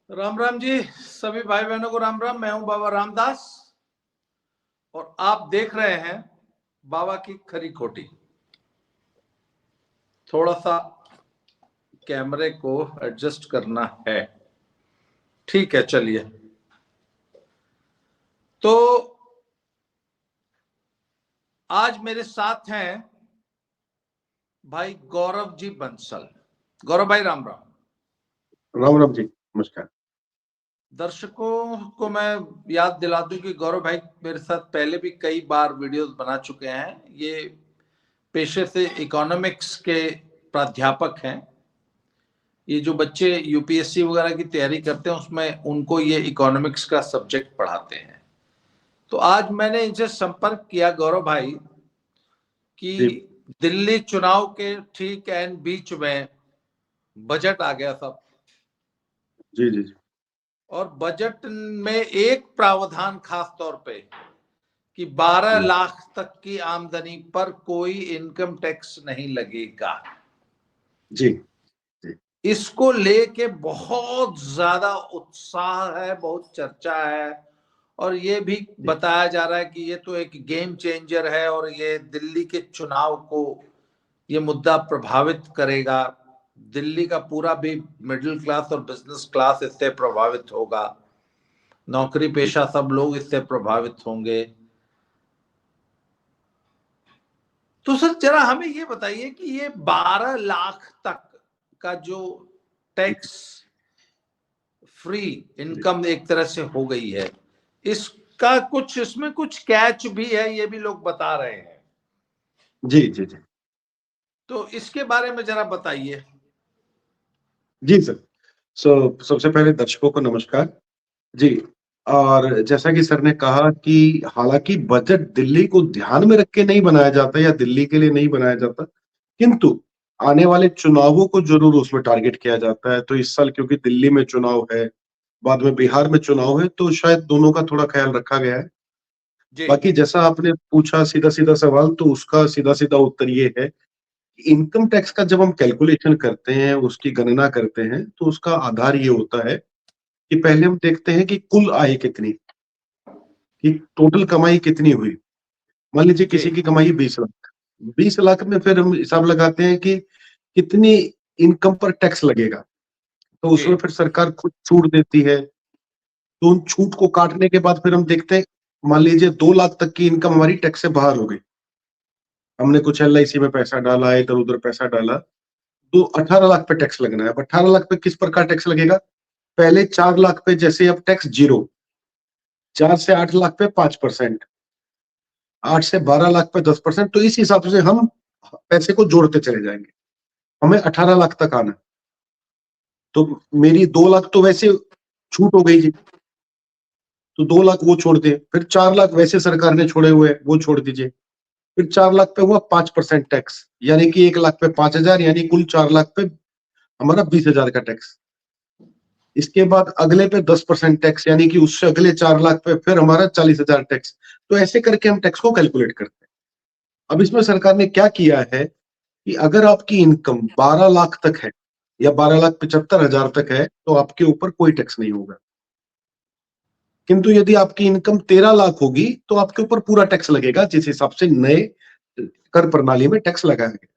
राम राम जी, सभी भाई बहनों को राम राम। मैं हूं बाबा रामदास और आप देख रहे हैं बाबा की खरी खोटी। थोड़ा सा कैमरे को एडजस्ट करना है। ठीक है, चलिए। तो आज मेरे साथ हैं भाई गौरव जी बंसल। गौरव भाई राम राम। राम राम जी, नमस्कार। दर्शकों को मैं याद दिला दूं कि गौरव भाई मेरे साथ पहले भी कई बार वीडियोस बना चुके हैं। ये पेशे से इकोनॉमिक्स के प्राध्यापक हैं। ये जो बच्चे यूपीएससी वगैरह की तैयारी करते हैं उसमें उनको ये इकोनॉमिक्स का सब्जेक्ट पढ़ाते हैं। तो आज मैंने इनसे संपर्क किया गौरव भाई कि जी दिल्ली चुनाव के ठीक एंड बीच में बजट आ गया सब, जी जी जी और बजट में एक प्रावधान खास तौर पे कि 12 लाख तक की आमदनी पर कोई इनकम टैक्स नहीं लगेगा। जी जी इसको लेके बहुत ज्यादा उत्साह है, बहुत चर्चा है, और ये भी बताया जा रहा है कि ये तो एक गेम चेंजर है और ये दिल्ली के चुनाव को ये मुद्दा प्रभावित करेगा। दिल्ली का पूरा भी मिडिल क्लास और बिजनेस क्लास इससे प्रभावित होगा, नौकरी पेशा सब लोग इससे प्रभावित होंगे। तो सर जरा हमें ये बताइए कि ये 12 लाख तक का जो टैक्स फ्री इनकम एक तरह से हो गई है, इसका कुछ, इसमें कुछ कैच भी है, ये भी लोग बता रहे हैं। जी जी जी तो इसके बारे में जरा बताइए। जी सर। सबसे पहले दर्शकों को नमस्कार जी। और जैसा कि सर ने कहा कि हालांकि बजट दिल्ली को ध्यान में रख के नहीं बनाया जाता या दिल्ली के लिए नहीं बनाया जाता, किंतु आने वाले चुनावों को जरूर उसमें टारगेट किया जाता है। तो इस साल क्योंकि दिल्ली में चुनाव है, बाद में बिहार में चुनाव है, तो शायद दोनों का थोड़ा ख्याल रखा गया है। जी बाकी जैसा आपने पूछा सीधा सीधा सवाल, तो उसका सीधा सीधा उत्तर ये है, इनकम टैक्स का जब हम कैलकुलेशन करते हैं, उसकी गणना करते हैं, तो उसका आधार ये होता है कि पहले हम देखते हैं कि कुल आय कितनी, कि टोटल कमाई कितनी हुई। मान लीजिए जी किसी की कमाई 20 लाख, 20 लाख में फिर हम हिसाब लगाते हैं कि कितनी इनकम पर टैक्स लगेगा। तो जी उसमें फिर सरकार खुद छूट देती है। तो उन छूट को काटने के बाद फिर हम देखते हैं, मान लीजिए 2 लाख तक की इनकम हमारी टैक्स से बाहर हो गई, हमने कुछ एलआईसी में पैसा डाला, इधर उधर पैसा डाला, तो 18 लाख पे टैक्स लगना है। अब 18 लाख पे किस प्रकार टैक्स लगेगा? पहले 4 लाख पे जैसे अब टैक्स जीरो, 4 से 8 लाख पे 5%, 8 से 12 लाख पे 10%। तो इस हिसाब से हम पैसे को जोड़ते चले जाएंगे, हमें 18 लाख तक आना है। तो मेरी 2 लाख तो वैसे छूट हो गई जी, तो 2 लाख वो छोड़ दिए, फिर 4 लाख वैसे सरकार ने छोड़े हुए वो छोड़ दीजिए, फिर 4 लाख पे हुआ 5% टैक्स, यानी कि 1 लाख पे 5,000, यानी कुल 4 लाख पे हमारा 20,000 का टैक्स। इसके बाद अगले पे 10% टैक्स, यानी कि उससे अगले 4 लाख पे फिर हमारा 40,000 टैक्स। तो ऐसे करके हम टैक्स को कैलकुलेट करते हैं। अब इसमें सरकार ने क्या किया है कि अगर आपकी इनकम 12 लाख तक है या 12,75,000 तक है, तो आपके ऊपर कोई टैक्स नहीं होगा। किंतु यदि आपकी इनकम 13 लाख होगी, तो आपके ऊपर पूरा टैक्स लगेगा, जिस हिसाब से नए कर प्रणाली में टैक्स लगाया गया।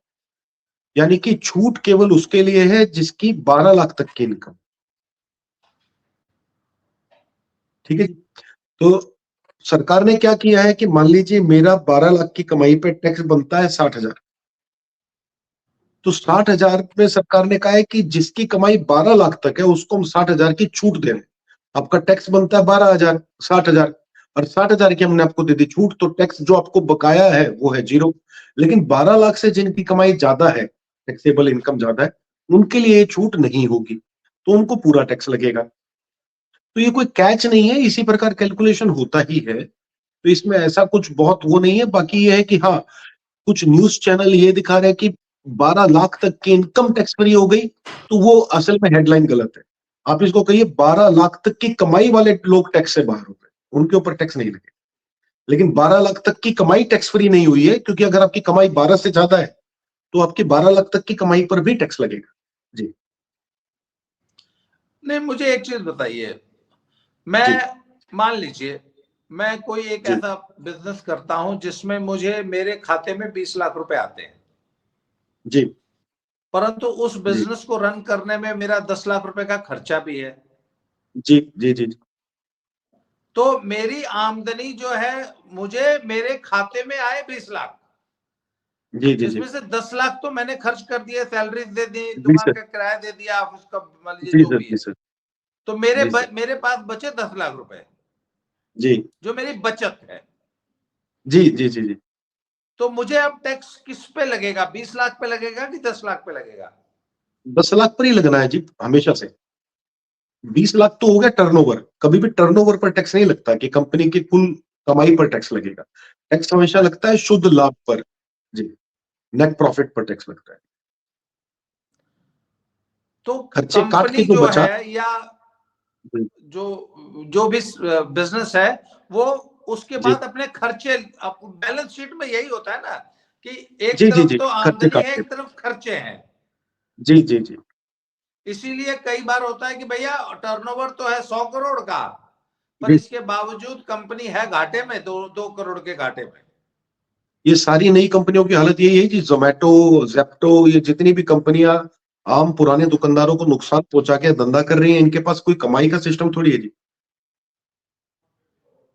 यानी कि छूट केवल उसके लिए है जिसकी 12 लाख तक की इनकम। ठीक है जी। तो सरकार ने क्या किया है कि मान लीजिए मेरा 12 लाख की कमाई पे टैक्स बनता है 60,000, तो 60,000 में सरकार ने कहा है कि जिसकी कमाई 12 लाख तक है उसको हम 60,000 की छूट दे रहे हैं। आपका टैक्स बनता है 12,000, 60,000, और 60,000 की हमने आपको दे दी छूट, तो टैक्स जो आपको बकाया है वो है जीरो। लेकिन 12 लाख से जिनकी कमाई ज्यादा है, टैक्सेबल इनकम ज्यादा है, उनके लिए ये छूट नहीं होगी, तो उनको पूरा टैक्स लगेगा। तो ये कोई कैच नहीं है, इसी प्रकार कैलकुलेशन होता ही है। तो इसमें ऐसा कुछ बहुत वो नहीं है। बाकी ये है कि हाँ, कुछ न्यूज चैनल ये दिखा रहे हैं कि 12 लाख तक की इनकम टैक्स फ्री हो गई, तो वो असल में हेडलाइन गलत है। आप इसको कहिए 12 लाख तक की कमाई वाले लोग टैक्स से बाहर हो गए, उनके ऊपर टैक्स नहीं लगे। लेकिन 12 लाख तक की कमाई टैक्स फ्री नहीं हुई है, क्योंकि अगर आपकी कमाई 12 से ज्यादा है तो आपकी 12 लाख तक की कमाई पर भी टैक्स लगेगा जी। नहीं, मुझे एक चीज बताइए, मैं जी मान लीजिए मैं कोई एक जी ऐसा बिजनेस करता हूं जिसमें मुझे मेरे खाते में 20 लाख रुपए आते हैं, जी परंतु उस जी बिजनेस को रन करने में मेरा 10 लाख रुपए का खर्चा भी है। जी जी जी तो मेरी आमदनी जो है, मुझे मेरे खाते में आए 20 लाख, जी जी जी जिसमें से 10 लाख तो मैंने खर्च कर दिए, सैलरी दे दी, जी दुकान सर, का किराया दे दिया, ऑफिस का मान लीजिए जी जो सर, भी जी है। सर, तो जी सर, मेरे पास बचे 10 लाख रुपए, जी जो मेरी बचत है। जी जी जी जी। तो मुझे अब टैक्स किस पे लगेगा, 20 लाख पे लगेगा कि 10 लाख पे लगेगा? 10 लाख पर ही लगना है जी, हमेशा से। 20 लाख तो हो गया टर्नओवर, कभी भी टर्नओवर पर टैक्स नहीं लगता कि कंपनी की कुल कमाई पर टैक्स लगेगा। टैक्स हमेशा लगता है शुद्ध लाभ पर। जी, नेट प्रॉफिट पर टैक्स लगता है। तो खर्चे काट के कंपनी जो जो बचा। है, या जी जो जो भी बिजनेस है, वो उसके जी बाद अपने खर्चे, बैलेंस शीट में यही होता है ना कि एक जी जी तरफ जी, तो खर्चे आमदनी काट है, के। एक तरफ खर्चे हैं। जी जी जी इसीलिए कई बार होता है कि भैया टर्नओवर तो है 100 करोड़ का, पर जी। इसके बावजूद कंपनी है घाटे में, 2 करोड़ के घाटे में। ये सारी नई कंपनियों की हालत यही है जी, जोमेटो, जेप्टो, ये जितनी भी कंपनियां आम पुराने दुकानदारों को नुकसान पहुंचा के धंधा कर रही हैं, इनके पास कोई कमाई का सिस्टम थोड़ी है जी।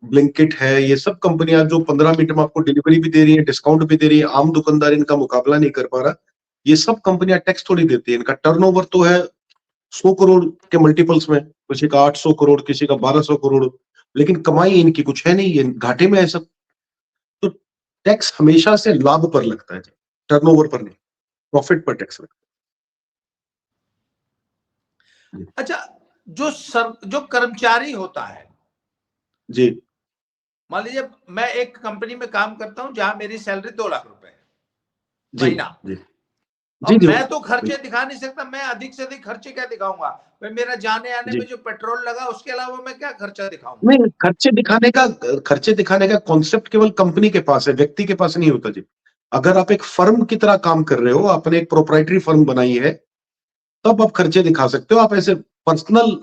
ब्लिंकिट है, ये सब कंपनियां जो 15 मिनट में आपको डिलीवरी भी दे रही है, डिस्काउंट भी दे रही है, आम दुकानदार इनका मुकाबला नहीं कर पा रहा। ये सब कंपनियां टैक्स थोड़ी देती है, इनका टर्नओवर तो है 100 करोड़ के मल्टीपल्स में, किसी का 800 करोड़, किसी का 1200 करोड़, लेकिन कमाई इनकी कुछ है नहीं, ये घाटे में है सब। तो टैक्स हमेशा से लाभ पर लगता है जी, टर्नओवर पर नहीं, प्रॉफिट पर टैक्स लगता है। अच्छा, जो कर्मचारी होता है, जी मान लीजिए मैं एक कंपनी में काम करता हूं जहां मेरी सैलरी 2 लाख रुपए है जी महीना। जी जी अब जी मैं तो खर्चे बिल्कुल। दिखा नहीं सकता, मैं अधिक से अधिक खर्चे क्या दिखाऊंगा? भाई मेरा जाने आने जी में जो पेट्रोल लगा, उसके अलावा मैं क्या खर्चा दिखाऊंगा? नहीं, खर्चे दिखाने का कॉन्सेप्ट केवल कंपनी के पास है, व्यक्ति के पास नहीं होता जी। अगर आप एक फर्म की तरह काम कर रहे हो, आपने एक प्रोप्राइटरी फर्म बनाई है, तब आप खर्चे दिखा सकते हो। आप ऐसे पर्सनल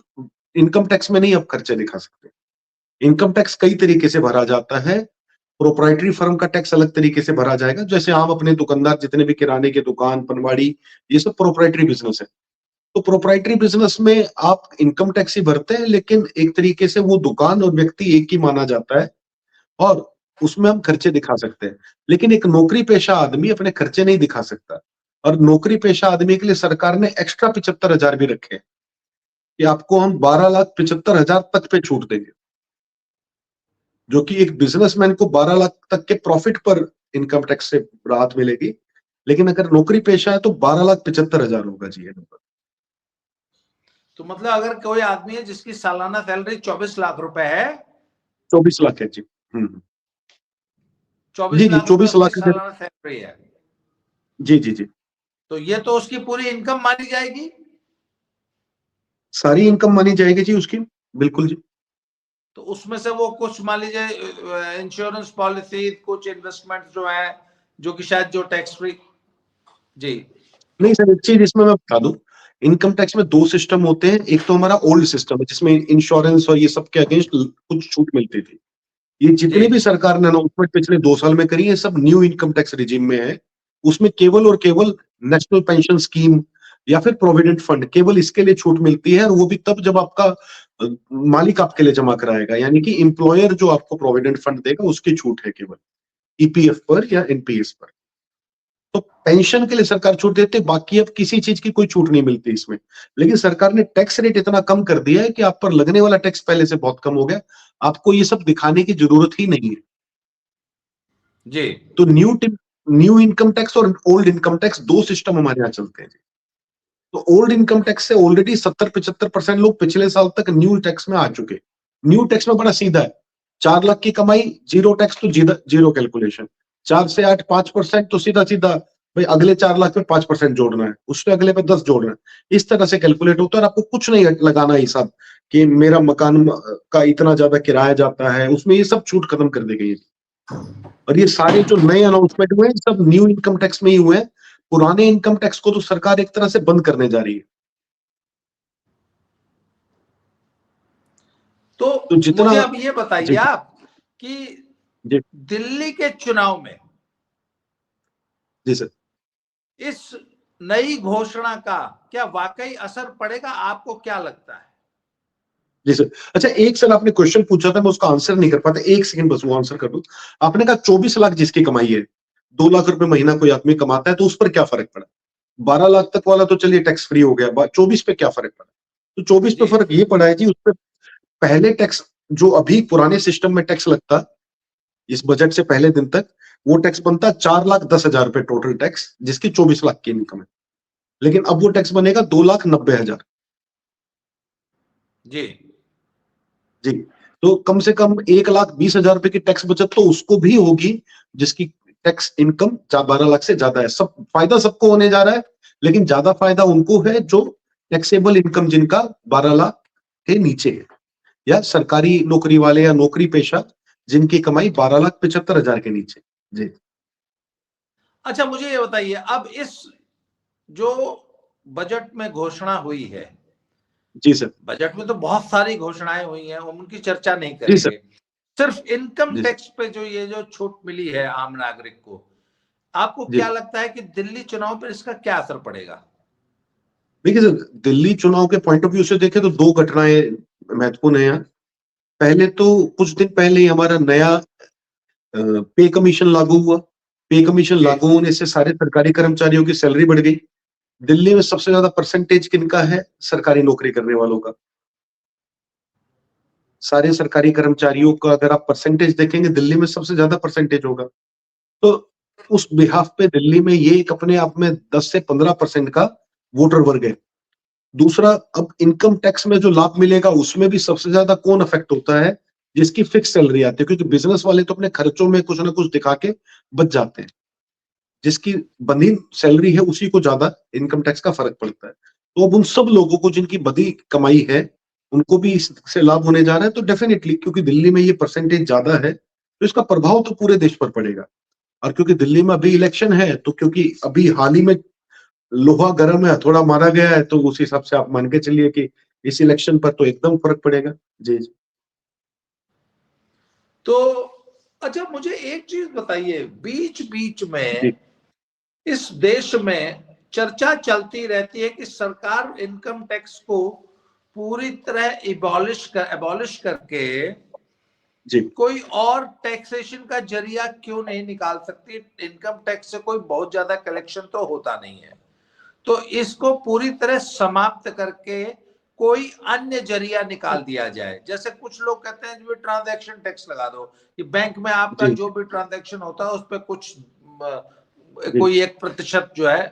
इनकम टैक्स में नहीं आप खर्चे दिखा सकते। इनकम टैक्स कई तरीके से भरा जाता है। प्रोप्राइटरी फर्म का टैक्स अलग तरीके से भरा जाएगा, जैसे हम अपने दुकानदार जितने भी किराने की दुकान, पनवाड़ी, ये सब प्रोप्राइटरी बिजनेस है। तो प्रोप्राइटरी बिजनेस में आप इनकम टैक्स ही भरते हैं, लेकिन एक तरीके से वो दुकान और व्यक्ति एक ही माना जाता है, और उसमें हम खर्चे दिखा सकते हैं। लेकिन एक नौकरी पेशा आदमी अपने खर्चे नहीं दिखा सकता, और नौकरी पेशा आदमी के लिए सरकार ने एक्स्ट्रा 75,000 भी रखे हैं कि आपको हम 12,75,000 तक पे छूट देंगे, जो कि एक बिजनेसमैन को 12 लाख तक के प्रॉफिट पर इनकम टैक्स से राहत मिलेगी। लेकिन अगर नौकरी पेशा है तो 12,75,000 होगा जी ये नंबर। तो मतलब अगर कोई आदमी है जिसकी सालाना सैलरी 24 लाख रुपए है, 24 लाख है जी। जी 24 जी, लाख रुपए 24 उसकी लाख है। सालाना सैलरी है, जी जी जी, तो ये तो उसकी पूरी इनकम मानी जाएगी। सारी इनकम मानी जाएगी जी उसकी, बिल्कुल जी। तो उसमें से वो कुछ मान लीजिए इंश्योरेंस पॉलिसी, कुछ इन्वेस्टमेंट जो है, जो कि शायद जो टैक्स फ्री। जी। नहीं सर, एक चीज इसमें मैं बता दूं, इनकम टैक्स में दो सिस्टम होते हैं। एक तो हमारा ओल्ड सिस्टम है जिसमें इंश्योरेंस और ये सब के अगेंस्ट कुछ छूट मिलती थी। ये जी। जितने भी सरकार ने अनाउंसमेंट पिछले 2 साल में करी है, सब न्यू इनकम टैक्स रिजीम में है। उसमें केवल और केवल नेशनल पेंशन स्कीम या फिर प्रोविडेंट फंड, केवल इसके लिए छूट मिलती है, और वो भी तब जब आपका मालिक आपके लिए जमा कराएगा, यानी कि एम्प्लॉयर जो आपको प्रोविडेंट फंड देगा उसकी छूट है केवल ईपीएफ पर या एनपीएस पर। तो पेंशन के लिए सरकार छूट देती है, बाकी अब किसी चीज की कोई छूट नहीं मिलती इसमें। लेकिन सरकार ने टैक्स रेट इतना कम कर दिया है कि आप पर लगने वाला टैक्स पहले से बहुत कम हो गया, आपको ये सब दिखाने की जरूरत ही नहीं है। जी। तो न्यू इनकम टैक्स और ओल्ड इनकम टैक्स दो सिस्टम हमारे यहाँ चलते हैं। तो ओल्ड इनकम टैक्स से ऑलरेडी 70-75% लोग पिछले साल तक न्यू टैक्स में आ चुके। न्यू टैक्स में बड़ा सीधा है, 4 लाख की कमाई, जीरो टैक्स तो जीरो कैलकुलेशन। 4 से 8 5% तो सीधा सीधा, भाई अगले 4 लाख पे 5% जोड़ना है, उससे अगले पे 10 जोड़ना है, इस तरह से कैलकुलेट होता है। और आपको कुछ नहीं लगाना हिसाब कि मेरा मकान का इतना ज्यादा किराया जाता है, उसमें ये सब छूट खत्म कर दी गई है। और ये सारे जो नए अनाउंसमेंट हुए हैं सब न्यू इनकम टैक्स में ही हुए हैं। पुराने इनकम टैक्स को तो सरकार एक तरह से बंद करने जा रही है। तो जितना मुझे अब ये बताइए जी आप कि जी दिल्ली के चुनाव में जी सर इस नई घोषणा का क्या वाकई असर पड़ेगा, आपको क्या लगता है? जी सर। अच्छा, एक सर आपने क्वेश्चन पूछा था, मैं उसका आंसर नहीं कर पाता, एक सेकंड बस वो आंसर कर दूं। आपने कहा 24 लाख जिसकी कमाई है, 2 लाख रुपए महीना कोई आदमी कमाता है, तो उस पर क्या फर्क पड़ा? 12 लाख तक वाला तो चलिए टैक्स फ्री हो गया, 24 पे क्या फर्क पड़ा? तो 24 पे जी फर्क ये पड़ा है जी, उस पर पहले टैक्स जो अभी पुराने सिस्टम में टैक्स लगता, इस बजट से पहले दिन तक वो टैक्स बनता 4,10,000 रुपए टोटल टैक्स, जिसकी 24 लाख की इनकम है। लेकिन अब वो टैक्स बनेगा 2,90,000। जी जी। तो कम से कम 1,20,000 रुपए की टैक्स बचत तो उसको भी होगी जिसकी टैक्स इनकम 12 लाख से ज्यादा है। सब फायदा सबको होने जा रहा है, लेकिन ज्यादा फायदा उनको है जो टैक्सेबल इनकम जिनका 12 लाख के नीचे है, या सरकारी नौकरी वाले या नौकरी पेशा जिनकी कमाई 12,75,000 के नीचे। जी अच्छा, मुझे ये बताइए, अब इस जो बजट में घोषणा हुई है, जी सर। बजट में तो बहुत सारी घोषणाएं हुई हैं, उनकी चर्चा नहीं जी सर। करेंगे। सिर्फ इनकम जी सर। टैक्स पे जो ये जो छूट मिली है आम नागरिक को, आपको जी क्या लगता है कि दिल्ली चुनाव पर इसका क्या असर पड़ेगा? देखिए सर, दिल्ली चुनाव के पॉइंट ऑफ व्यू से देखें तो दो घटनाएं महत्वपूर्ण है यहाँ। पहले तो कुछ दिन पहले ही हमारा नया पे कमीशन लागू हुआ। पे कमीशन जी लागू होने से सारे सरकारी कर्मचारियों की सैलरी बढ़ गई। दिल्ली में सबसे ज्यादा परसेंटेज किनका है? सरकारी नौकरी करने वालों का। सारे सरकारी कर्मचारियों का अगर आप परसेंटेज देखेंगे, दिल्ली में सबसे ज्यादा परसेंटेज होगा। तो उस बिहाफ पे दिल्ली में ये एक अपने आप में 10 से 15% का वोटर वर्ग है। दूसरा, अब इनकम टैक्स में जो लाभ मिलेगा उसमें भी सबसे ज्यादा कौन अफेक्ट होता है? जिसकी फिक्स सैलरी आती है, क्योंकि बिजनेस वाले तो अपने खर्चों में कुछ ना कुछ दिखा के बच जाते हैं। जिसकी बंधी सैलरी है उसी को ज्यादा इनकम टैक्स का फर्क पड़ता है। तो अब उन सब लोगों को जिनकी बड़ी कमाई है, उनको भी इससे लाभ होने जा रहा है। तो डेफिनेटली, क्योंकि दिल्ली में ये परसेंटेज ज्यादा है, तो इसका प्रभाव तो पूरे देश पर पड़ेगा। और क्योंकि दिल्ली में अभी इलेक्शन है, तो क्योंकि अभी हाल ही में लोहा गर्म है, हथौड़ा मारा गया है, तो उस हिसाब से आप मान के चलिए कि इस इलेक्शन पर तो एकदम फर्क पड़ेगा। जी जी तो अच्छा, मुझे एक चीज बताइए, बीच बीच में जी इस देश में चर्चा चलती रहती है कि सरकार इनकम टैक्स को पूरी तरह एबॉलिश करके जी कोई और टैक्सेशन का जरिया क्यों नहीं निकाल सकती? इनकम टैक्स से कोई बहुत ज्यादा कलेक्शन तो होता नहीं है, तो इसको पूरी तरह समाप्त करके कोई अन्य जरिया निकाल दिया जाए। जैसे कुछ लोग कहते हैं जो ट्रांजैक्शन टैक्स लगा दो, कि बैंक में आपका जी जो भी ट्रांजैक्शन होता है उस पर कुछ जी कोई 1% जो है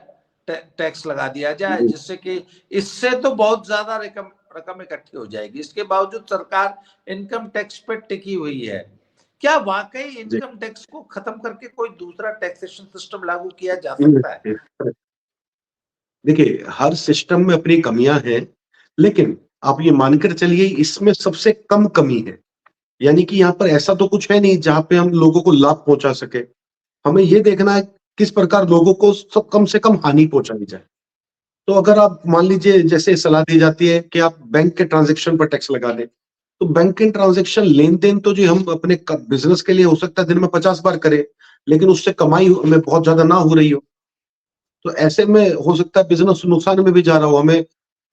टैक्स लगा दिया जाए, जी जिससे कि इससे तो बहुत ज्यादा रकम रकम इकट्ठी हो जाएगी। इसके बावजूद सरकार इनकम टैक्स पे टिकी हुई है। क्या वाकई जी इनकम टैक्स को खत्म करके कोई दूसरा टैक्सेशन सिस्टम लागू किया जा सकता है? जी। देखिए, हर सिस्टम में अपनी कमियां हैं, लेकिन आप ये मानकर चलिए इसमें सबसे कम कमी है। यानी कि यहाँ पर ऐसा तो कुछ है नहीं जहां पे हम लोगों को लाभ पहुंचा सके। हमें ये देखना है किस प्रकार लोगों को सब कम से कम हानि पहुंचाई जाए। तो अगर आप मान लीजिए, जैसे सलाह दी जाती है कि आप बैंक के ट्रांजेक्शन पर टैक्स लगा दें, तो बैंक के ट्रांजेक्शन लेन देन तो जी हम अपने बिजनेस के लिए हो सकता है दिन में 50 बार करें, लेकिन उससे कमाई हमें बहुत ज्यादा ना हो रही हो। तो ऐसे में हो सकता है बिजनेस नुकसान में भी जा रहा हो, हमें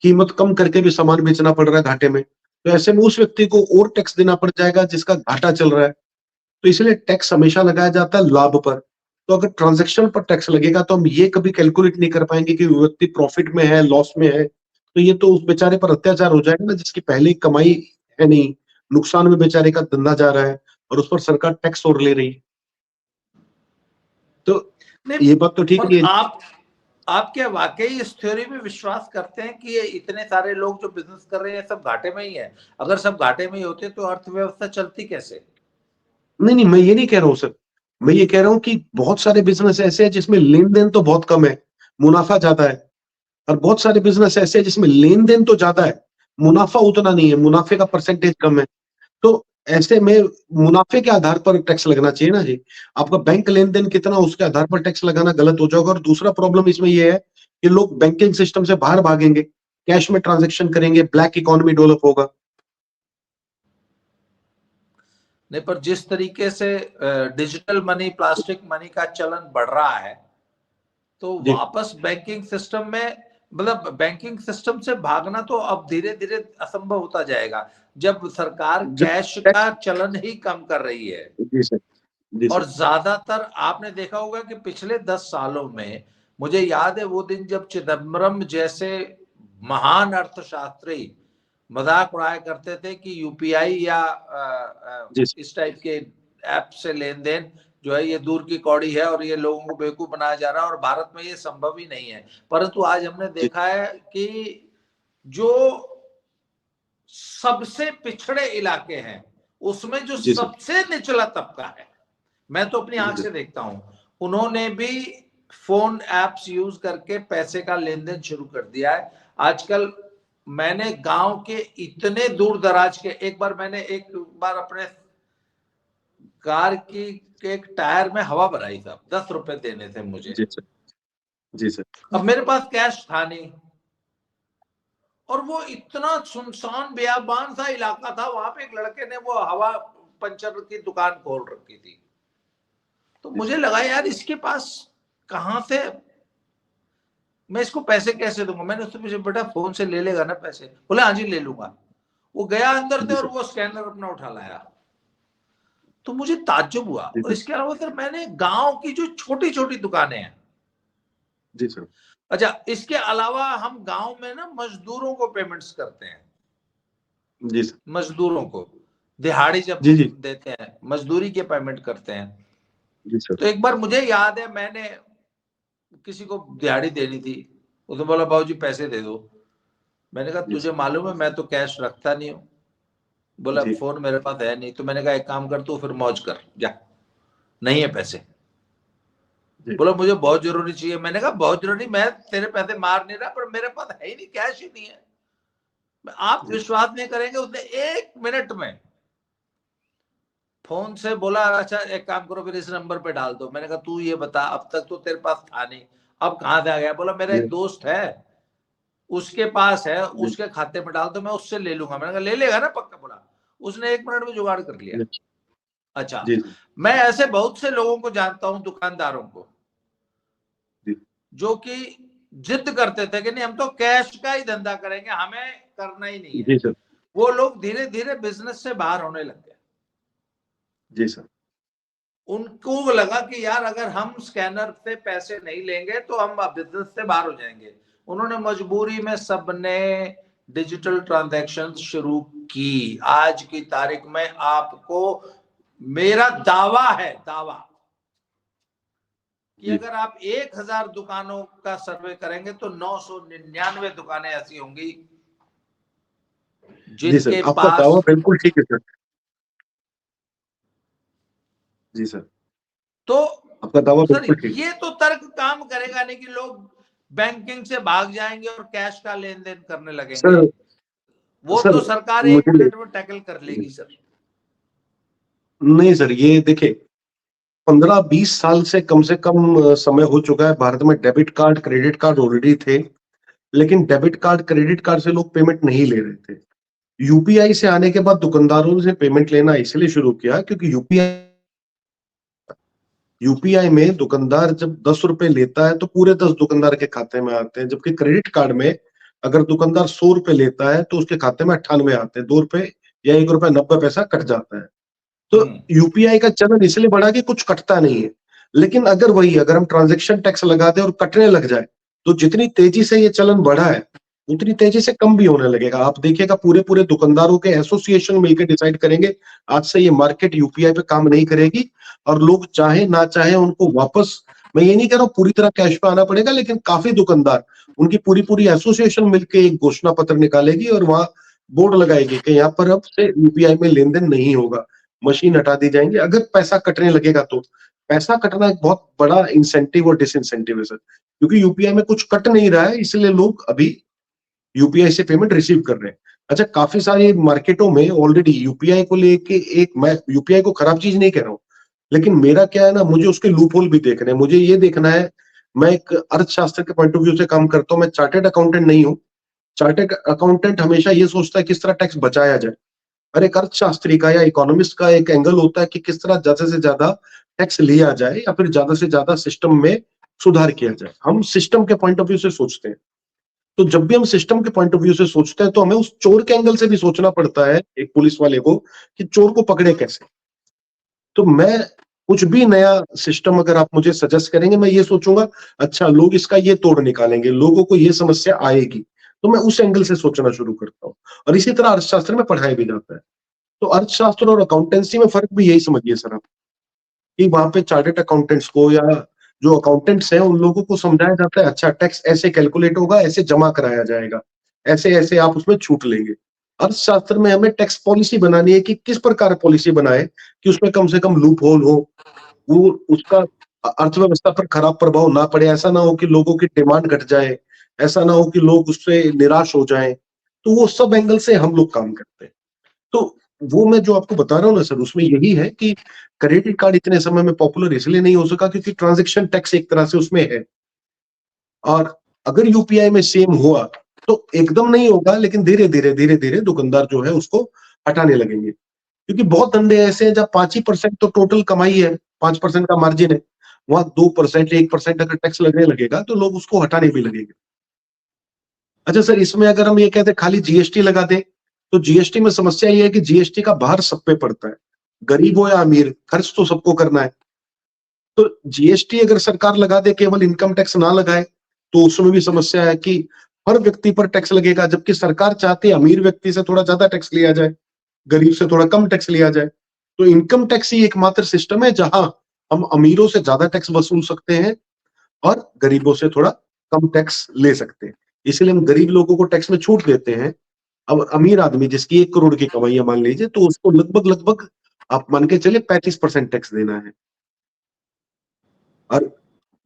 कीमत कम करके भी सामान बेचना पड़ रहा है घाटे में। तो ऐसे में उस व्यक्ति को और टैक्स देना पड़ जाएगा जिसका घाटा चल रहा है। तो इसलिए टैक्स हमेशा लगाया जाता है लाभ पर। तो अगर ट्रांजैक्शन पर टैक्स लगेगा तो हम ये कभी कैलकुलेट नहीं कर पाएंगे कि वो व्यक्ति प्रॉफिट में है, लॉस में है। तो ये तो उस बेचारे पर अत्याचार हो जाएगा ना, जिसकी पहले ही कमाई है नहीं, नुकसान में बेचारे का धंधा जा रहा है, और उस पर सरकार टैक्स और ले रही है। तो नहीं, ये बात तो ठीक पर नहीं है। आप क्या वाकई इस थ्योरी में विश्वास करते हैं कि ये इतने सारे लोग जो बिजनेस कर रहे हैं सब घाटे में ही है? अगर सब घाटे में ही होते तो अर्थव्यवस्था चलती कैसे? नहीं नहीं, मैं ये नहीं कह रहा हूँ सर। मैं ये कह रहा हूँ कि बहुत सारे बिजनेस ऐसे हैं जिसमें लेन देन तो बहुत कम है, मुनाफा ज्यादा है। और बहुत सारे बिजनेस ऐसे हैं जिसमें लेन देन तो ज्यादा है, मुनाफा उतना नहीं है, मुनाफे का परसेंटेज कम है। तो ऐसे में मुनाफे के आधार पर टैक्स लगना चाहिए ना जी। आपका बैंक लेन देन कितना, उसके आधार पर टैक्स लगाना गलत हो जाएगा। और दूसरा प्रॉब्लम इसमें यह है कि लोग बैंकिंग सिस्टम से बाहर भागेंगे, कैश में ट्रांजेक्शन करेंगे, ब्लैक इकोनॉमी डेवलप होगा। नहीं, पर जिस तरीके से डिजिटल मनी, प्लास्टिक मनी का चलन बढ़ रहा है, तो जी वापस बैंकिंग सिस्टम में, मतलब बैंकिंग सिस्टम से भागना तो अब धीरे धीरे असंभव होता जाएगा, जब सरकार जब कैश का टैक्स। चलन ही कम कर रही है। जी सर। जी और सर। ज्यादातर आपने देखा होगा कि पिछले 10 सालों में, मुझे याद है वो दिन जब चिदम्बरम जैसे महान अर्थशास्त्री मजाक उड़ाया करते थे कि यूपीआई या जी सर। इस टाइप के ऐप से लेन देन जो है ये दूर की कौड़ी है और ये लोगों को बेवकूफ बनाया जा रहा है और भारत में ये संभव ही नहीं है। परंतु आज हमने जी देखा है कि जो सबसे पिछड़े इलाके हैं उसमें जो जी सर। सबसे निचला तबका है, मैं तो अपनी जी आंख सर। से देखता हूं, उन्होंने भी फोन एप्स यूज करके पैसे का लेन देन शुरू कर दिया है आजकल। मैंने गांव के इतने दूर दराज के, एक बार मैंने एक बार अपने कार की के एक टायर में हवा भराई, साहब 10 रुपए देने थे मुझे। जी सर। जी सर। अब मेरे पास कैश था नहीं, और वो इतना सुनसान बेयाबान सा इलाका था, वहां पे एक लड़के ने वो हवा पंचर की दुकान खोल रखी थी। तो जी मुझे सर। लगा यार इसके पास कहां से मैं इसको पैसे कैसे दूंगा। मैंने उससे पूछा बेटा फोन से ले लेगा ना पैसे, बोले हाँ जी ले लूंगा। वो गया अंदर से जी और सर। वो स्कैनर अपना उठा लाया। तो मुझे ताज्जुब हुआ। जी और सर। इसके अलावा सर मैंने गांव की जो छोटी छोटी दुकानें हैं, जी सर। अच्छा इसके अलावा हम गांव में ना मजदूरों को पेमेंट्स करते हैं, जी सर। मजदूरों को दिहाड़ी जब जी जी। देते हैं मजदूरी के पेमेंट करते हैं। जी सर। तो एक बार मुझे याद है मैंने किसी को दिहाड़ी देनी थी, उसने बोला बाबूजी पैसे दे दो। मैंने कहा जी तुझे सर। मालूम है मैं तो कैश रखता नहीं हूँ। बोला जी फोन मेरे पास है नहीं। तो मैंने कहा एक काम कर, तू फिर मौज कर जा, नहीं है पैसे। जी। बोला मुझे बहुत जरूरी चाहिए। मैंने कहा बहुत जरूरी, मैं तेरे पैसे मार नहीं रहा, पर मेरे पास है ही नहीं, कैश ही नहीं है। आप जी विश्वास नहीं करेंगे, उसने 1 मिनट में फोन से बोला अच्छा एक काम करो फिर इस नंबर पे डाल दो। मैंने कहा तू ये बता, अब तक तो तेरे पास था नहीं, अब कहां से आ गया। बोला मेरा एक जी। दोस्त है, उसके पास है, जी उसके खाते में डाल दो, मैं उससे ले लूंगा। मैंने कहा ले लेगा ना पक्का। बोला उसने 1 मिनट में जुगाड़ कर लिया। जी। अच्छा, जी सर। मैं ऐसे बहुत से लोगों को जानता हूं, दुकानदारों को, जी। जो कि जिद करते थे कि नहीं हम तो कैश का ही धंधा करेंगे, हमें करना ही नहीं है। जी सर। वो लोग धीरे धीरे बिजनेस से बाहर होने लग गए। जी सर। उनको लगा कि यार अगर हम स्कैनर से पैसे नहीं लेंगे तो हम बिजनेस से बाहर हो जाएंगे। उन्होंने मजबूरी में सबने डिजिटल ट्रांजैक्शन शुरू की। आज की तारीख में आपको, मेरा दावा है, दावा कि जी अगर आप 1000 दुकानों का सर्वे करेंगे तो 999 दुकानें ऐसी होंगी जी सर, जिनके आपका पास। दावा बिल्कुल ठीक है सर। जी सर, तो आपका दावा सर बिल्कुल ठीक ये तो तर्क काम करेगा नहीं कि लोग बैंकिंग से भाग जाएंगे और कैश का लेन देन करने है लगेंगे। सर। वो सर तो सरकार एक मुझे मिनट में टैकल कर लेगी सर। नहीं सर, ये देखिए 15-20 साल से कम समय हो चुका है। भारत में debit card credit card already थे, लेकिन डेबिट कार्ड क्रेडिट कार्ड से लोग पेमेंट नहीं ले रहे थे। यूपीआई से आने के बाद दुकानदारों से पेमेंट लेना इसलिए शुरू किया क्योंकि यूपीआई में दुकानदार जब 10 रुपए लेता है तो पूरे 10 दुकानदार के खाते में आते हैं, जबकि क्रेडिट कार्ड में अगर दुकानदार 100 रुपए लेता है तो उसके खाते में 98 आते हैं, 2 रुपए या 1 रुपया 90 पैसा कट जाता है। तो हम्म, यूपीआई का चलन इसलिए बढ़ा कि कुछ कटता नहीं है। लेकिन अगर हम ट्रांजैक्शन टैक्स लगा दें और कटने लग जाए, तो जितनी तेजी से ये चलन बढ़ा है उतनी तेजी से कम भी होने लगेगा। आप देखिएगा पूरे पूरे दुकानदारों के एसोसिएशन मिलकर डिसाइड करेंगे आज से ये मार्केट यूपीआई पे काम नहीं करेगी, और लोग चाहे ना चाहे उनको वापस, मैं ये नहीं कह रहा हूं पूरी तरह कैश पे आना पड़ेगा, लेकिन काफी दुकानदार उनकी पूरी पूरी एसोसिएशन मिलकर एक घोषणा पत्र निकालेगी और वहां बोर्ड लगाएगी कि यहाँ पर अब से यूपीआई में लेन देन नहीं होगा, मशीन हटा दी जाएंगी। अगर पैसा कटने लगेगा तो पैसा कटना एक बहुत बड़ा इंसेंटिव और डिसइंसेंटिव है सर, क्योंकि यूपीआई में कुछ कट नहीं रहा है इसलिए लोग अभी यूपीआई से पेमेंट रिसीव कर रहे हैं। अच्छा, काफी सारी मार्केटों में ऑलरेडी यूपीआई को लेके एक, मैं यूपीआई को खराब चीज नहीं कह रहा हूं, लेकिन मेरा क्या है ना, मुझे उसके लूप होल भी देखने हैं। मुझे ये देखना है, मैं एक अर्थशास्त्र के पॉइंट ऑफ व्यू से काम करता हूं, मैं चार्टेड अकाउंटेंट नहीं हूं। चार्टेड अकाउंटेंट हमेशा ये सोचता है किस तरह टैक्स बचाया जाए। और एक अर्थशास्त्री का या इकोनॉमिस्ट का एक एंगल होता है कि किस तरह ज्यादा से ज्यादा टैक्स लिया जाए या फिर ज्यादा से ज्यादा सिस्टम में सुधार किया जाए। हम सिस्टम के पॉइंट ऑफ व्यू से सोचते हैं। तो जब भी हम सिस्टम के पॉइंट ऑफ व्यू से सोचते हैं तो हमें उस चोर के एंगल से भी सोचना पड़ता है, एक पुलिस वाले को, कि चोर को पकड़े कैसे। तो मैं कुछ भी नया सिस्टम अगर आप मुझे सजेस्ट करेंगे, मैं ये सोचूंगा अच्छा लोग इसका ये तोड़ निकालेंगे, लोगों को ये समस्या आएगी, तो मैं उस एंगल से सोचना शुरू करता हूँ। और इसी तरह अर्थशास्त्र में पढ़ाया भी जाता है। तो अर्थशास्त्र और अकाउंटेंसी में फर्क भी यही समझिए सर आप, कि वहां पे चार्टर्ड अकाउंटेंट्स को या जो अकाउंटेंट्स हैं उन लोगों को समझाया जाता है अच्छा टैक्स ऐसे कैलकुलेट होगा, ऐसे जमा कराया जाएगा, ऐसे ऐसे आप उसमें छूट लेंगे। अर्थशास्त्र में हमें टैक्स पॉलिसी बनानी है कि किस प्रकार पॉलिसी बनाए कि उसमें कम से कम लूप होल हो, वो उसका अर्थव्यवस्था पर खराब प्रभाव ना पड़े, ऐसा ना हो कि लोगों की डिमांड घट जाए, ऐसा ना हो कि लोग उससे निराश हो जाएं। तो वो सब एंगल से हम लोग काम करते हैं। तो वो मैं जो आपको बता रहा हूँ ना सर, उसमें यही है कि क्रेडिट कार्ड इतने समय में पॉपुलर इसलिए नहीं हो सका क्योंकि ट्रांजैक्शन टैक्स एक तरह से उसमें है। और अगर यूपीआई में सेम हुआ तो एकदम नहीं होगा, लेकिन धीरे धीरे दुकानदार जो है उसको हटाने लगेंगे। क्योंकि बहुत धंधे ऐसे हैं जब 5% तो टोटल कमाई है, 5% का मार्जिन है, वहां 2% 1% अगर टैक्स लगने लगेगा तो लोग उसको हटाने भी लगेंगे। अच्छा सर, इसमें अगर हम ये कहते हैं खाली जीएसटी लगा दें, तो जीएसटी में समस्या ये है कि जीएसटी का भार सब पे पड़ता है, गरीब हो या अमीर, खर्च तो सबको करना है। तो जीएसटी अगर सरकार लगा दे, केवल इनकम टैक्स ना लगाए, तो उसमें भी समस्या है कि हर व्यक्ति पर टैक्स लगेगा, जबकि सरकार चाहती है अमीर व्यक्ति से थोड़ा ज्यादा टैक्स लिया जाए, गरीब से थोड़ा कम टैक्स लिया जाए। तो इनकम टैक्स ही एकमात्र सिस्टम है जहां हम अमीरों से ज्यादा टैक्स वसूल सकते हैं और गरीबों से थोड़ा कम टैक्स ले सकते हैं। इसलिए हम गरीब लोगों को टैक्स में छूट देते हैं। अब अमीर आदमी जिसकी 1 करोड़ की कमाई है मान लीजिए, तो उसको लगभग लगभग आप मान के चलिए 35% टैक्स देना है। और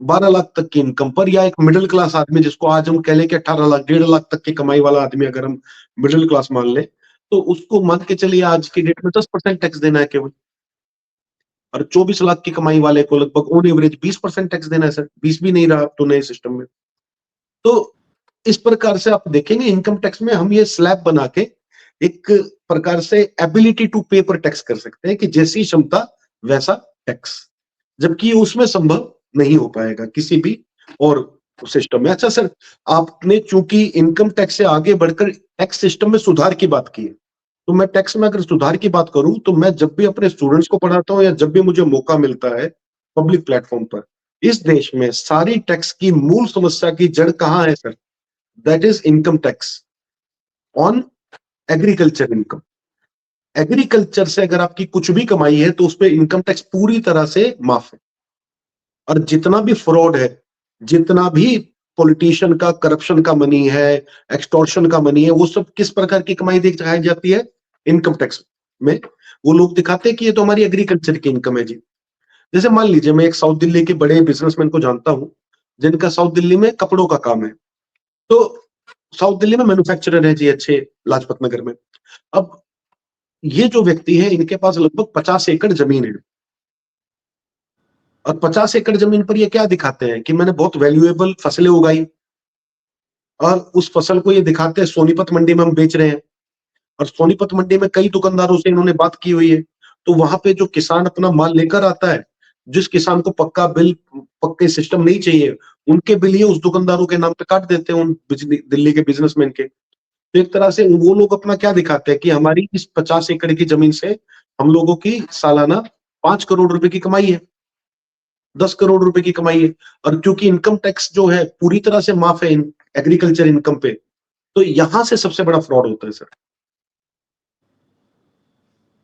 12 लाख तक की इनकम पर, या एक मिडिल क्लास आदमी जिसको आज हम कह लें कि 18 लाख 1.5 लाख तक की कमाई वाला आदमी अगर हम मिडिल क्लास मान लें, तो उसको मान के चलिए आज की डेट में 10% टैक्स देना है केवल। और 24 लाख की कमाई वाले को लगभग ऑन एवरेज 20% टैक्स देना है सर, 20 भी नहीं रहा अब तो नए सिस्टम में। तो इस प्रकार से आप देखेंगे इनकम टैक्स में हम ये स्लैब बना के एक प्रकार से एबिलिटी टू पे पर टैक्स कर सकते हैं कि जैसी क्षमता वैसा टैक्स, जबकि ये उसमें संभव नहीं हो पाएगा किसी भी और सिस्टम में। अच्छा सर, आपने चूंकि इनकम टैक्स से आगे बढ़कर टैक्स सिस्टम में सुधार की बात की है, तो मैं टैक्स में अगर सुधार की बात करूं तो मैं जब भी अपने स्टूडेंट्स को पढ़ाता हूं या जब भी मुझे मौका मिलता है पब्लिक प्लेटफॉर्म पर, इस देश में सारी टैक्स की मूल समस्या की जड़ कहां है sir? That is income tax on agriculture income. Agriculture से अगर आपकी कुछ भी कमाई है तो उस पर इनकम टैक्स पूरी तरह से माफ है। और जितना भी फ्रॉड है, जितना भी पॉलिटिशियन का करप्शन का मनी है, एक्सटॉर्शन का मनी है, वो सब किस प्रकार की कमाई दिखाई जाती है? इनकम टैक्स में। वो लोग दिखाते हैं कि ये तो हमारी एग्रीकल्चर की इनकम है जी। जैसे मान लीजिए मैं एक साउथ दिल्ली के बड़े बिजनेसमैन को जानता हूं जिनका साउथ दिल्ली में कपड़ों का काम है। तो साउथ दिल्ली में मैन्युफैक्चरर है जी अच्छे, लाजपत नगर में। अब ये जो व्यक्ति है इनके पास लगभग 50 एकड़ जमीन है। और 50 एकड़ जमीन पर ये क्या दिखाते हैं कि मैंने बहुत वैल्यूएबल फसलें उगाई, और उस फसल को ये दिखाते हैं सोनीपत मंडी में हम बेच रहे हैं। और सोनीपत मंडी में कई दुकानदारों से इन्होंने बात की हुई है। तो वहां पे जो किसान अपना माल लेकर आता है, जिस किसान को पक्का बिल, पक्के सिस्टम नहीं चाहिए, उनके बिल ये उस दुकानदारों के नाम पे काट देते हैं, उन दिल्ली के बिजनेसमैन के। तो एक तरह से वो लोग अपना क्या दिखाते हैं कि हमारी इस 50 एकड़ की जमीन से हम लोगों की सालाना 5 करोड़ रुपए की कमाई है, 10 करोड़ रुपए की कमाई है। और क्योंकि इनकम टैक्स जो है पूरी तरह से माफ है एग्रीकल्चर इनकम पे, तो यहां से सबसे बड़ा फ्रॉड होता है सर।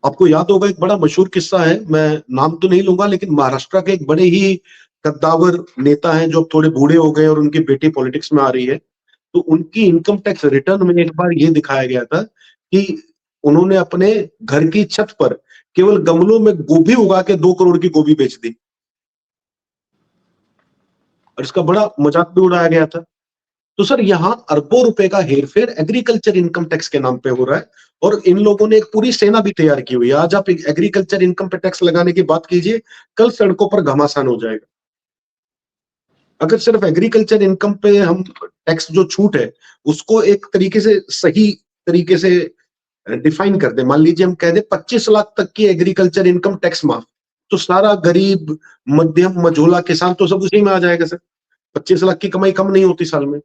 आपको याद होगा एक बड़ा मशहूर किस्सा है, मैं नाम तो नहीं लूंगा, लेकिन महाराष्ट्र के एक बड़े ही कद्दावर नेता हैं जो अब थोड़े बूढ़े हो गए और उनकी बेटी पॉलिटिक्स में आ रही है। तो उनकी इनकम टैक्स रिटर्न में एक बार ये दिखाया गया था कि उन्होंने अपने घर की छत पर केवल गमलों में गोभी उगा के 2 करोड़ की गोभी बेच दी। और इसका बड़ा मजाक भी उड़ाया गया था। तो सर यहाँ अरबों रुपए का हेरफेर एग्रीकल्चर इनकम टैक्स के नाम पे हो रहा है। और इन लोगों ने एक पूरी सेना भी तैयार की हुई है। आज आप एग्रीकल्चर इनकम पे टैक्स लगाने की बात कीजिए, कल सड़कों पर घमासान हो जाएगा। अगर सिर्फ एग्रीकल्चर इनकम पे हम टैक्स जो छूट है उसको एक तरीके से सही तरीके से डिफाइन कर दे, मान लीजिए हम कह दे 25 लाख तक की एग्रीकल्चर इनकम टैक्स माफ, तो सारा गरीब मध्यम मझोला किसान तो सब उसी में आ जाएगा सर। 25 लाख की कमाई कम नहीं होती साल में,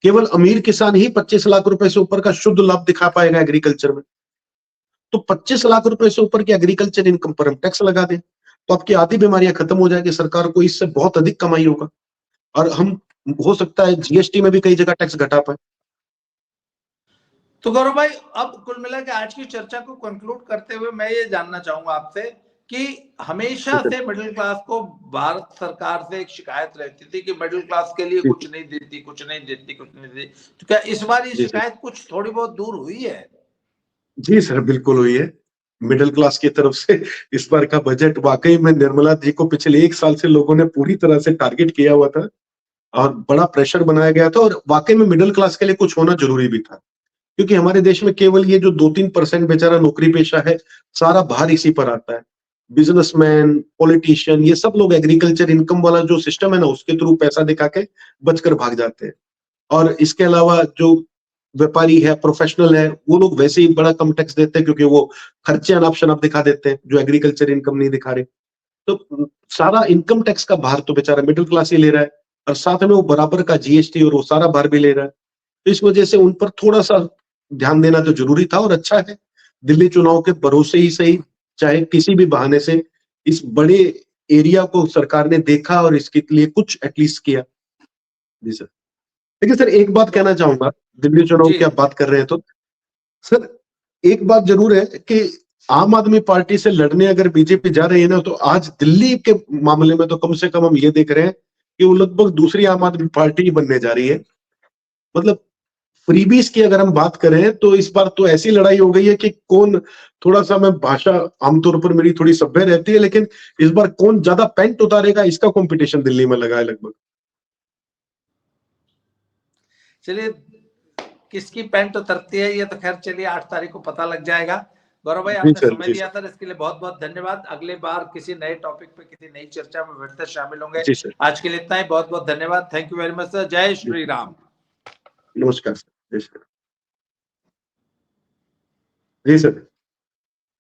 केवल अमीर किसान ही 25 लाख रुपए से ऊपर का शुद्ध लाभ दिखा पाएगा एग्रीकल्चर में। तो 25 लाख रुपए से ऊपर की एग्रीकल्चर इनकम पर हम टैक्स लगा दें तो आपकी आधी बीमारियां खत्म हो जाएगी, सरकार को इससे बहुत अधिक कमाई होगा, और हम हो सकता है जीएसटी में भी कई जगह टैक्स घटा पाए। तो गौरव भाई, अब कुल मिला के आज की चर्चा को कंक्लूड करते हुए मैं ये जानना चाहूंगा आपसे कि हमेशा से मिडिल क्लास को भारत सरकार से एक शिकायत रहती थी कि मिडिल क्लास के लिए कुछ नहीं देती, कुछ नहीं देती, कुछ नहीं देती, तो क्या इस बार ये शिकायत कुछ थोड़ी बहुत दूर हुई है? जी सर, बिल्कुल हुई है। मिडिल क्लास की तरफ से इस बार का बजट वाकई में निर्मला जी को पिछले 1 साल से लोगों ने पूरी तरह से टारगेट किया हुआ था और बड़ा प्रेशर बनाया गया था, और वाकई में मिडिल क्लास के लिए कुछ होना जरूरी भी था, क्योंकि हमारे देश में केवल ये जो 2-3% बेचारा नौकरी पेशा है, सारा भार इसी पर आता है। बिजनेसमैन, पॉलिटिशियन, ये सब लोग एग्रीकल्चर इनकम वाला जो सिस्टम है ना, उसके थ्रू पैसा दिखा के बचकर भाग जाते हैं। और इसके अलावा जो व्यापारी है, प्रोफेशनल है, वो लोग वैसे ही बड़ा कम टैक्स देते हैं, क्योंकि वो खर्चे अनाप शनाप दिखा देते हैं जो एग्रीकल्चर इनकम नहीं दिखा रहे। तो सारा इनकम टैक्स का भार तो बेचारा मिडिल क्लास ही ले रहा है, और साथ में वो बराबर का जीएसटी और वो सारा भार भी ले रहा है। तो इस वजह से उन पर थोड़ा सा ध्यान देना तो जरूरी था, और अच्छा है दिल्ली चुनाव के भरोसे ही सही, चाहे किसी भी बहाने से इस बड़े एरिया को सरकार ने देखा और इसके लिए कुछ एटलीस्ट किया। जी सर। देखिए सर, एक बात कहना चाहूंगा, दिल्ली चुनाव की आप बात कर रहे हैं तो सर एक बात जरूर है कि आम आदमी पार्टी से लड़ने अगर बीजेपी जा रही है ना, तो आज दिल्ली के मामले में तो कम से कम हम ये देख रहे हैं कि वो लगभग दूसरी आम आदमी पार्टी ही बनने जा रही है। मतलब फ्रीबीज की अगर हम बात करें तो इस बार तो ऐसी लड़ाई हो गई है कि कौन, थोड़ा सा मैं भाषा आमतौर पर मेरी थोड़ी सभ्य रहती है, लेकिन इस बार कौन ज्यादा पैंट उतारेगा इसका कंपटीशन दिल्ली में लगा है लगभग। चलिए, किसकी पैंट उतरती है ये तो खैर चलिए 8 तारीख को पता लग जाएगा। गौरव भाई, आपने समय दिया सर, इसके लिए बहुत बहुत धन्यवाद। अगले बार किसी नए टॉपिक पे, किसी नई चर्चा में फिर से शामिल होंगे। आज के लिए इतना ही, बहुत बहुत धन्यवाद। Thank you very much sir. जय श्री राम। नमस्कार सर। जय श्री राम। जी सर।